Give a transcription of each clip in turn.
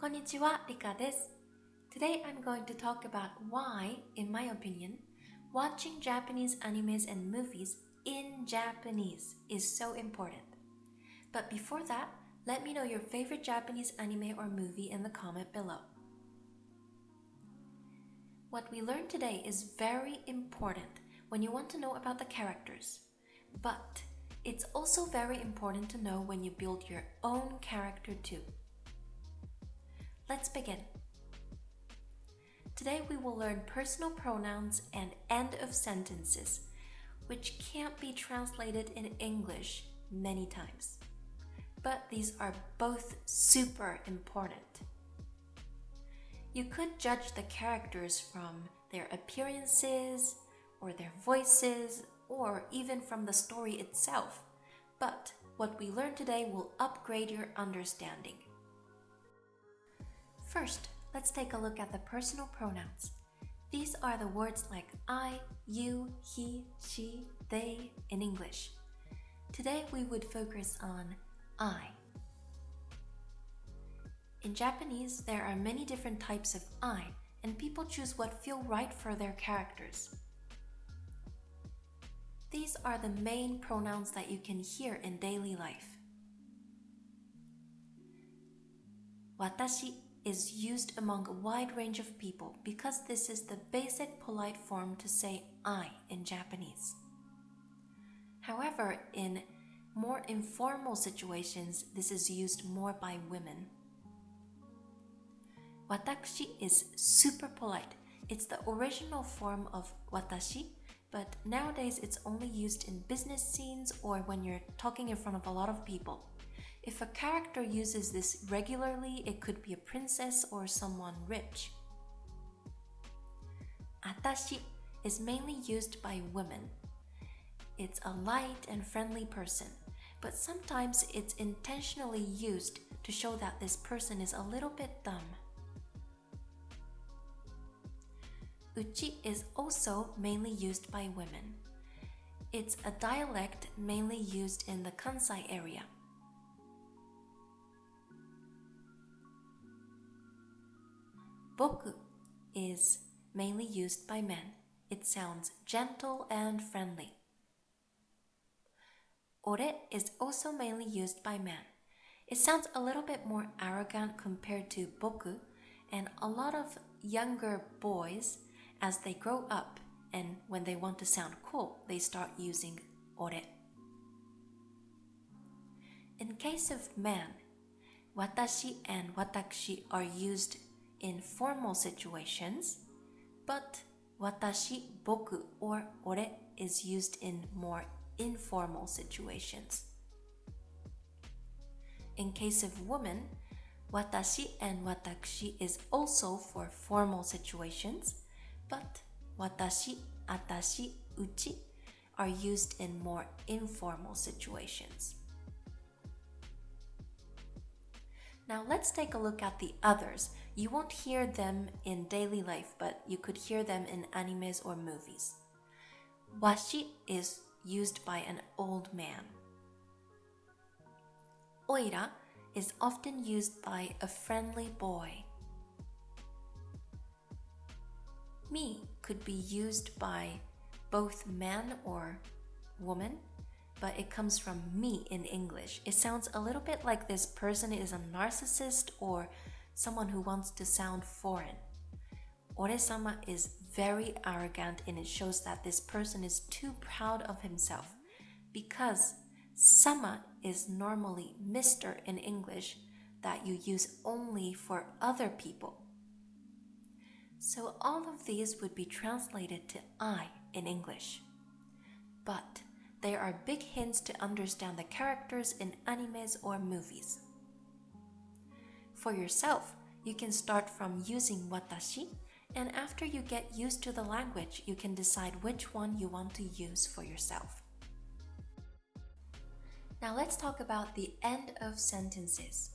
Konnichiwa, Rika です。Today I'm going to talk about why, in my opinion, watching Japanese animes and movies in Japanese is so important. But before that, let me know your favorite Japanese anime or movie in the comment below. What we learned today is very important when you want to know about the characters. But it's also very important to know when you build your own character too. Let's begin. Today we will learn personal pronouns and end of sentences, which can't be translated in English many times. But these are both super important. You could judge the characters from their appearances, or their voices, or even from the story itself. But what we learn today will upgrade your understanding. First, let's take a look at the personal pronouns. These are the words like I, you, he, she, they in English. Today we would focus on I. In Japanese, there are many different types of I, and people choose what feel right for their characters. These are the main pronouns that you can hear in daily life. Watashi is used among a wide range of people because this is the basic polite form to say I in Japanese. However, in more informal situations, this is used more by women. Watashi is super polite. It's the original form of watashi, but nowadays it's only used in business scenes or when you're talking in front of a lot of people. If a character uses this regularly, it could be a princess or someone rich. Atashi is mainly used by women. It's a light and friendly person, but sometimes it's intentionally used to show that this person is a little bit dumb. Uchi is also mainly used by women. It's a dialect mainly used in the Kansai area. Boku is mainly used by men. It sounds gentle and friendly. Ore is also mainly used by men. It sounds a little bit more arrogant compared to boku, and a lot of younger boys, as they grow up and when they want to sound cool, they start using ore. In case of man, watashi and watakushi are used in formal situations, but watashi, boku, or ore is used in more informal situations. In case of women, watashi and watakushi is also for formal situations, but watashi, atashi, uchi are used in more informal situations. Now let's take a look at the others. You won't hear them in daily life, but you could hear them in animes or movies. Washi is used by an old man. Oira is often used by a friendly boy. Mi could be used by both man or woman, but it comes from me in English. It sounds a little bit like this person is a narcissist or someone who wants to sound foreign. Ore-sama is very arrogant, and it shows that this person is too proud of himself, because sama is normally Mr. in English that you use only for other people. So all of these would be translated to I in English. But there are big hints to understand the characters in animes or movies. For yourself, you can start from using watashi, and after you get used to the language, you can decide which one you want to use for yourself. Now let's talk about the end of sentences.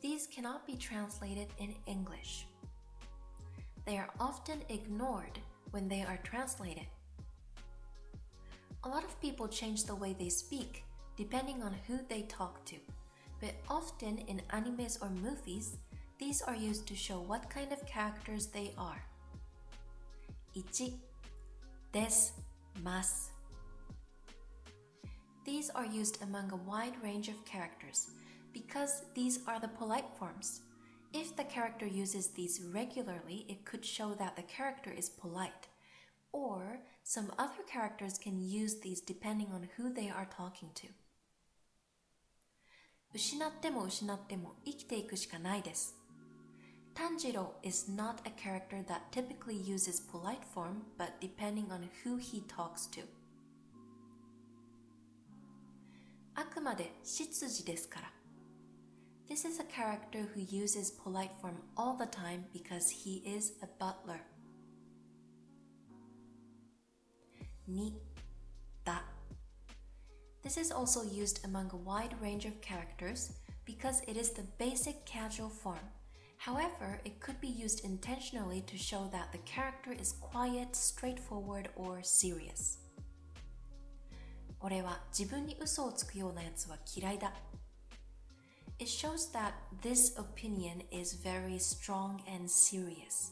These cannot be translated in English. They are often ignored when they are translated. A lot of people change the way they speak depending on who they talk to, but often in animes or movies, These are used to show what kind of characters they are. 1. です、ます。These are used among a wide range of characters because these are the polite forms. If the character uses these regularly, it could show that the character is polite. Or some other characters can use these depending on who they are talking to. 失っても失っても生きていくしかないです。Tanjiro is not a character that typically uses polite form, but depending on who he talks to. あくまで執事ですから。This is a character who uses polite form all the time because he is a butler. 2. だ。This is also used among a wide range of characters because it is the basic casual form. However, it could be used intentionally to show that the character is quiet, straightforward, or serious. 俺は自分に嘘をつくようなやつは嫌いだ。It shows that this opinion is very strong and serious.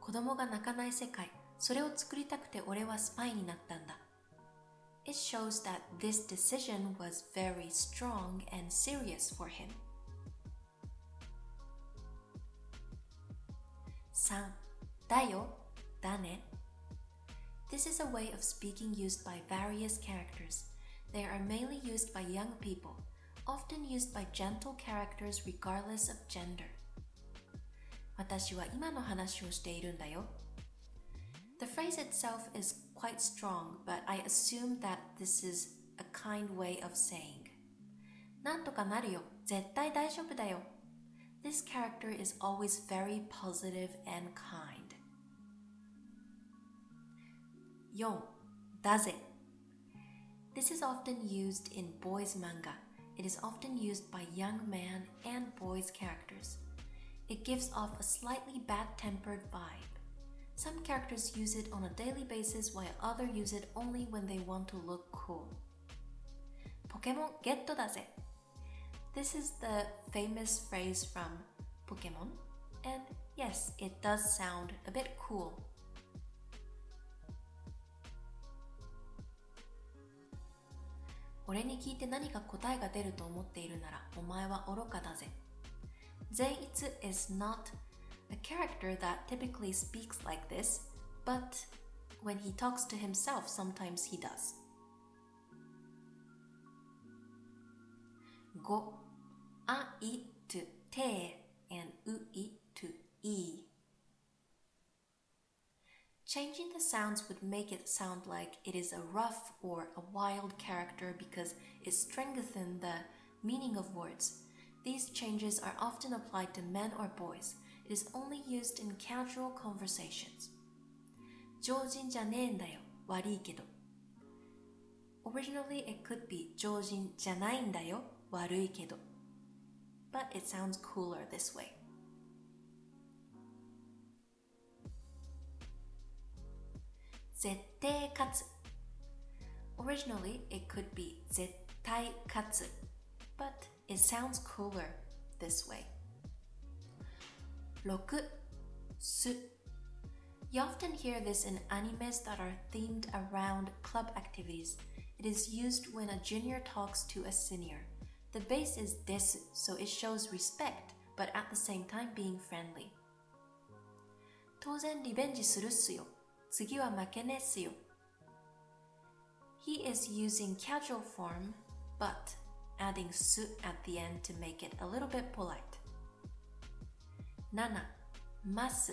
子供が泣かない世界、それを作りたくて俺はスパイになったんだ。It shows that this decision was very strong and serious for him. 3. だよ、だね。This is a way of speaking used by various characters. They are mainly used by young people, often used by gentle characters regardless of gender. 私は今の話をしているんだよ。The phrase itself is quite strong, but I assume that this is a kind way of saying. なんとかなるよ、絶対大丈夫だよ。This character is always very positive and kind. 4. だぜ。This is often used in boys' manga. It is often used by young man and boys' characters. It gives off a slightly bad-tempered vibe. Some characters use it on a daily basis while others use it only when they want to look cool. ポケモンゲットだぜ。This is the famous phrase from Pokemon, and yes, it does sound a bit cool. 俺に聞いて何か答えが出ると思っているなら、お前は愚かだぜ。善逸 is not a character that typically speaks like this, but when he talks to himself, sometimes he does. 5. あい to て and うい to い Changing the sounds would make it sound like it is a rough or a wild character because it strengthens the meaning of words. These changes are often applied to men or boys. It is only used in casual conversations. 常人じゃねえんだよ、悪いけど。Originally, it could be 常人じゃないんだよ、悪いけど。But it sounds cooler this way. 絶対勝つ。Originally, it could be 絶対勝つ。But it sounds cooler this way. 6. す。You often hear this in animes that are themed around club activities. It is used when a junior talks to a senior. The base is です, so it shows respect, but at the same time being friendly. 当然リベンジするっすよ。次は負けねっすよ。He is using casual form, but adding す at the end to make it a little bit polite. 7. ます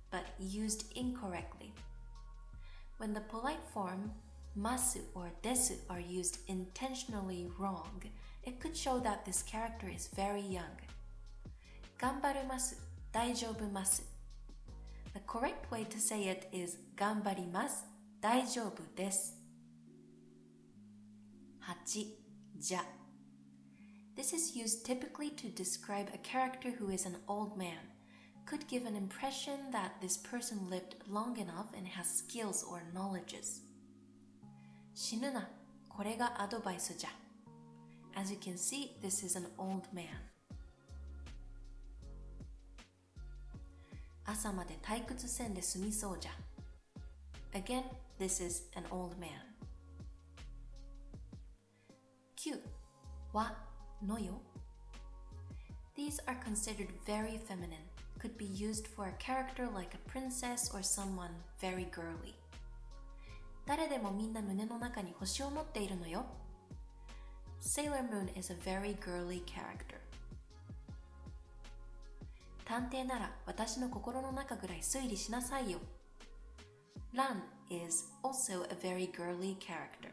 but used incorrectly. When the polite form ます or です are used intentionally wrong, it could show that this character is very young. 頑張ります、大丈夫ます。The correct way to say it is 頑張ります、大丈夫です。8. じゃ。This is used typically to describe a character who is an old man. Could give an impression that this person lived long enough and has skills or knowledges. 死ぬな、これがアドバイスじゃ。As you can see, this is an old man. 朝まで退屈せんで済みそうじゃ. Again, this is an old man. 9. はのよ. These are considered very feminine, could be used for a character like a princess or someone very girly. 誰でもみんな胸の中に星を持っているのよ. Sailor Moon is a very girly character. 探偵なら私の心の中ぐらい推理しなさいよ. Lan is also a very girly character.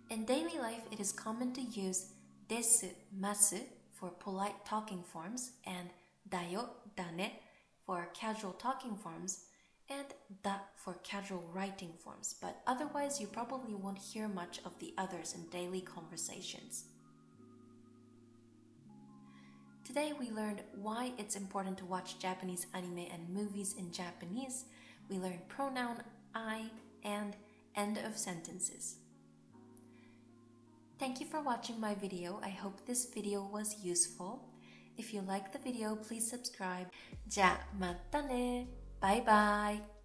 In daily life, it is common to use desu, masu for polite talking forms and dayo, dane for casual talking forms and da for casual writing forms, but otherwise you probably won't hear much of the others in daily conversations. Today we learned why it's important to watch Japanese anime and movies in Japanese. We learned pronoun I and end of sentences. Thank you for watching my video. I hope this video was useful. If you liked the video, please subscribe. じゃあまたね。バイバイ。